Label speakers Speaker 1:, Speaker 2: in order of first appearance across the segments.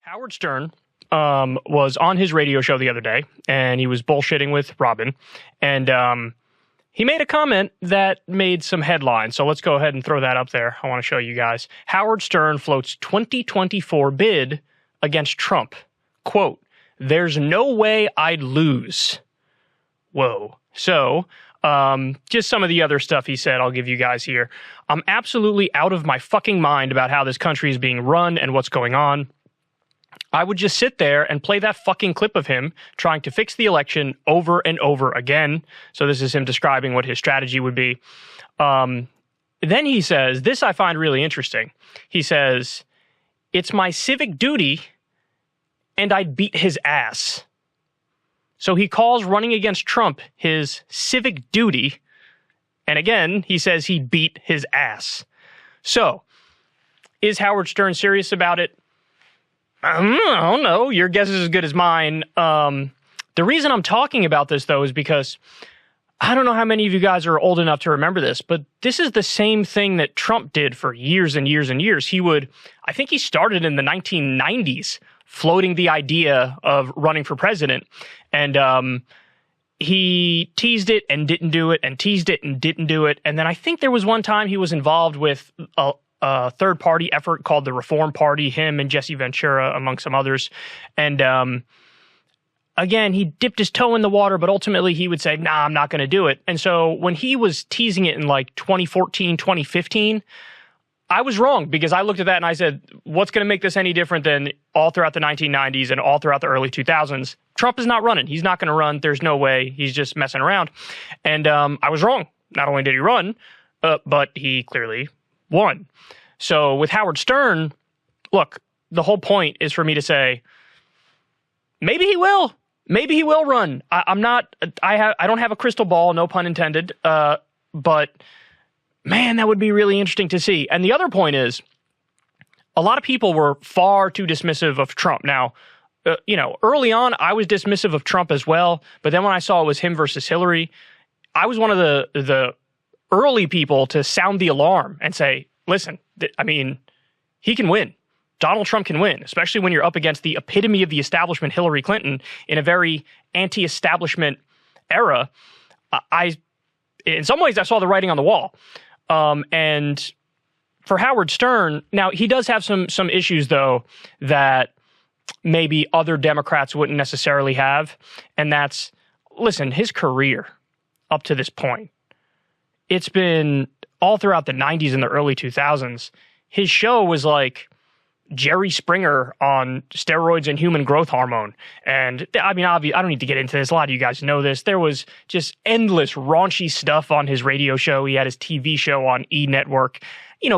Speaker 1: Howard Stern was on his radio show the other day, and he was bullshitting with Robin, and he made a comment that made some headlines. So let's go ahead and throw that up there. I want to show you guys. Howard Stern floats 2024 bid against Trump. Quote, "There's no way I'd lose." Whoa. So, just some of the other stuff he said I'll give you guys here. "I'm absolutely out of my fucking mind about how this country is being run and what's going on. I would just sit there and play that fucking clip of him trying to fix the election over and over again." So this is him describing what his strategy would be. Then he says, this I find really interesting. He says, "It's my civic duty and I'd beat his ass." So he calls running against Trump his civic duty. And again, he says he beat his ass. So is Howard Stern serious about it? I don't know. Your guess is as good as mine. The reason I'm talking about this, though, is because I don't know how many of you guys are old enough to remember this, but this is the same thing that Trump did for years and years and years. I think he started in the 1990s floating the idea of running for president. And he teased it and didn't do it and teased it and didn't do it. And then I think there was one time he was involved with a third-party effort called the Reform Party, him and Jesse Ventura, among some others. And again, he dipped his toe in the water, but ultimately he would say, nah, I'm not going to do it. And so when he was teasing it in like 2014, 2015, I was wrong because I looked at that and I said, what's going to make this any different than all throughout the 1990s and all throughout the early 2000s? Trump is not running. He's not going to run. There's no way. He's just messing around. And I was wrong. Not only did he run, but he clearly won. So with Howard Stern, look, the whole point is for me to say, maybe he will. Maybe he will run. I don't have a crystal ball, no pun intended. But man, that would be really interesting to see. And the other point is, a lot of people were far too dismissive of Trump. Now, early on, I was dismissive of Trump as well. But then when I saw it was him versus Hillary, I was one of the early people to sound the alarm and say, listen, he can win. Donald Trump can win, especially when you're up against the epitome of the establishment, Hillary Clinton, in a very anti-establishment era. In some ways, I saw the writing on the wall. And for Howard Stern, now he does have some issues, though, that maybe other Democrats wouldn't necessarily have. And that's, listen, his career up to this point, it's been all throughout the 90s and the early 2000s. His show was like Jerry Springer on steroids and human growth hormone. And I don't need to get into this. A lot of you guys know this. There was just endless raunchy stuff on his radio show. He had his TV show on E! Network.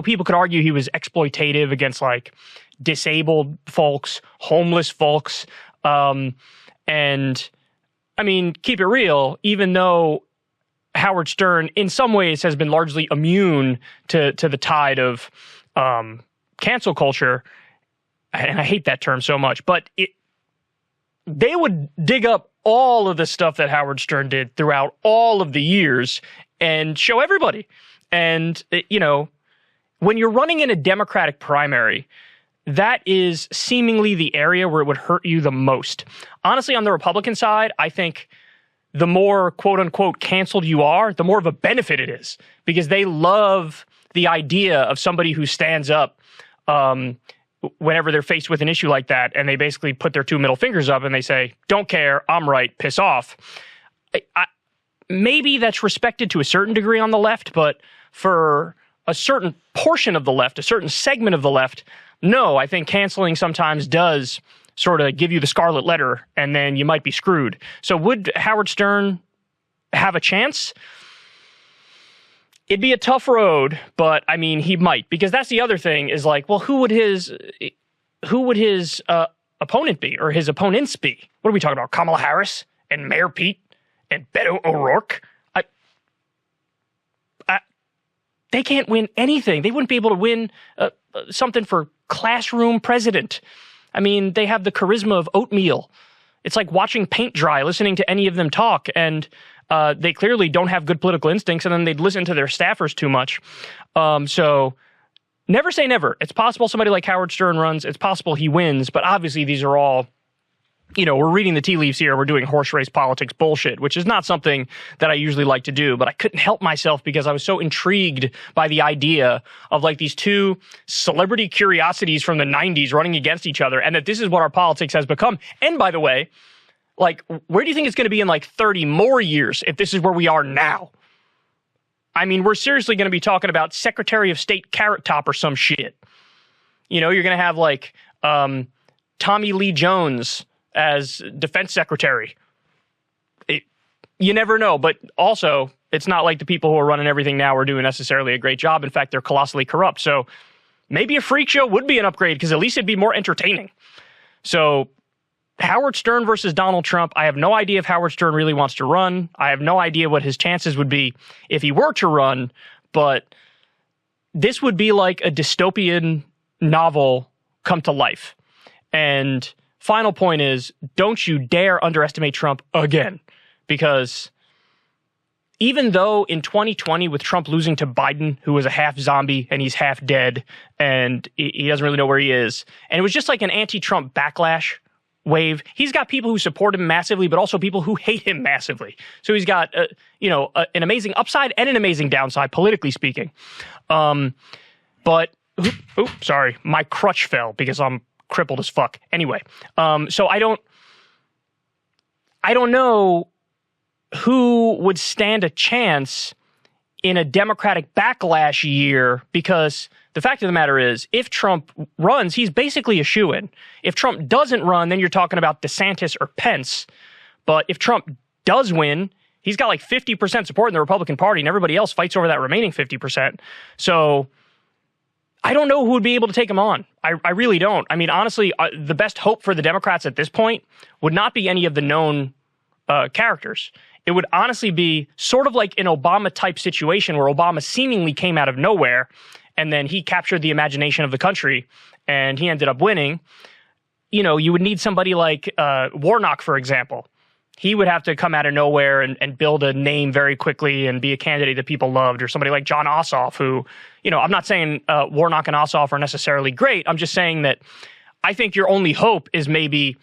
Speaker 1: People could argue he was exploitative against like disabled folks, homeless folks. And keep it real, even though Howard Stern in some ways has been largely immune to the tide of cancel culture, and I hate that term so much, but they would dig up all of the stuff that Howard Stern did throughout all of the years and show everybody. And, when you're running in a Democratic primary, that is seemingly the area where it would hurt you the most. Honestly, on the Republican side, I think the more quote-unquote canceled you are, the more of a benefit it is, because they love the idea of somebody who stands up whenever they're faced with an issue like that, and they basically put their two middle fingers up and they say, don't care, I'm right, piss off. Maybe that's respected to a certain degree on the left, but for a certain portion of the left, a certain segment of the left, no, I think canceling sometimes does sort of give you the scarlet letter, and then you might be screwed. So would Howard Stern have a chance? It'd be a tough road, but he might, because that's the other thing is like, well, who would his opponent be, or his opponents be? What are we talking about? Kamala Harris and Mayor Pete and Beto O'Rourke? They can't win anything. They wouldn't be able to win something for classroom president. They have the charisma of oatmeal. It's like watching paint dry, listening to any of them talk, and they clearly don't have good political instincts, and then they'd listen to their staffers too much. So never say never. It's possible somebody like Howard Stern runs. It's possible he wins. But obviously, these are all, we're reading the tea leaves here. We're doing horse race politics bullshit, which is not something that I usually like to do. But I couldn't help myself because I was so intrigued by the idea of like these two celebrity curiosities from the 90s running against each other, and that this is what our politics has become. And by the way, like, where do you think it's going to be in like 30 more years if this is where we are now? I mean, we're seriously going to be talking about Secretary of State Carrot Top or some shit. You're going to have like Tommy Lee Jones as defense secretary. You never know, but also it's not like the people who are running everything now are doing necessarily a great job. In fact, they're colossally corrupt. So maybe a freak show would be an upgrade because at least it'd be more entertaining. So Howard Stern versus Donald Trump. I have no idea if Howard Stern really wants to run. I have no idea what his chances would be if he were to run, but this would be like a dystopian novel come to life. And final point is, don't you dare underestimate Trump again, because even though in 2020 with Trump losing to Biden, who was a half zombie and he's half dead and he doesn't really know where he is, and it was just like an anti-Trump backlash wave. He's got people who support him massively, but also people who hate him massively. So he's got, an amazing upside and an amazing downside, politically speaking. But, sorry, my crutch fell because I'm crippled as fuck. Anyway, so I don't know who would stand a chance in a Democratic backlash year, because the fact of the matter is, if Trump runs, he's basically a shoo-in. If Trump doesn't run, then you're talking about DeSantis or Pence. But if Trump does win, he's got like 50% support in the Republican Party, and everybody else fights over that remaining 50%. So I don't know who would be able to take him on. I really don't. I mean, honestly, the best hope for the Democrats at this point would not be any of the known characters. It would honestly be sort of like an Obama-type situation where Obama seemingly came out of nowhere, and then he captured the imagination of the country, and he ended up winning. You would need somebody like Warnock, for example. He would have to come out of nowhere and build a name very quickly and be a candidate that people loved, or somebody like John Ossoff, who, I'm not saying Warnock and Ossoff are necessarily great. I'm just saying that I think your only hope is maybe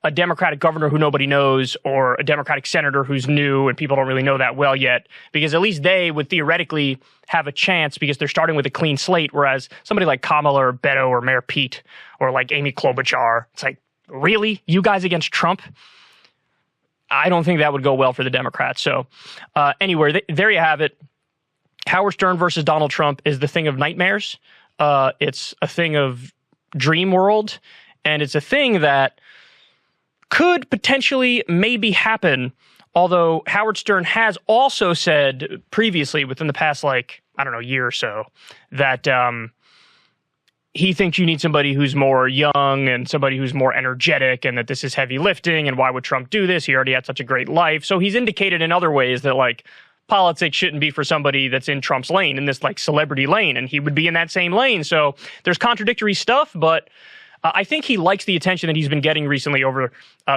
Speaker 1: a Democratic governor who nobody knows, or a Democratic senator who's new and people don't really know that well yet, because at least they would theoretically have a chance because they're starting with a clean slate, whereas somebody like Kamala or Beto or Mayor Pete or like Amy Klobuchar, it's like, really? You guys against Trump? I don't think that would go well for the Democrats. So anyway, there you have it. Howard Stern versus Donald Trump is the thing of nightmares. It's a thing of dream world, and it's a thing that could potentially maybe happen, although Howard Stern has also said previously within the past, year or so, that he thinks you need somebody who's more young and somebody who's more energetic, and that this is heavy lifting, and why would Trump do this? He already had such a great life. So he's indicated in other ways that, politics shouldn't be for somebody that's in Trump's lane, in this, celebrity lane, and he would be in that same lane. So there's contradictory stuff, but I think he likes the attention that he's been getting recently over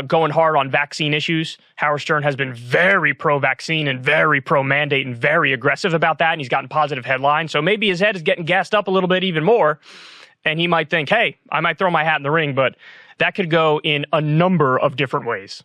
Speaker 1: going hard on vaccine issues. Howard Stern has been very pro-vaccine and very pro-mandate and very aggressive about that, and he's gotten positive headlines. So maybe his head is getting gassed up a little bit even more, and he might think, hey, I might throw my hat in the ring, but that could go in a number of different ways.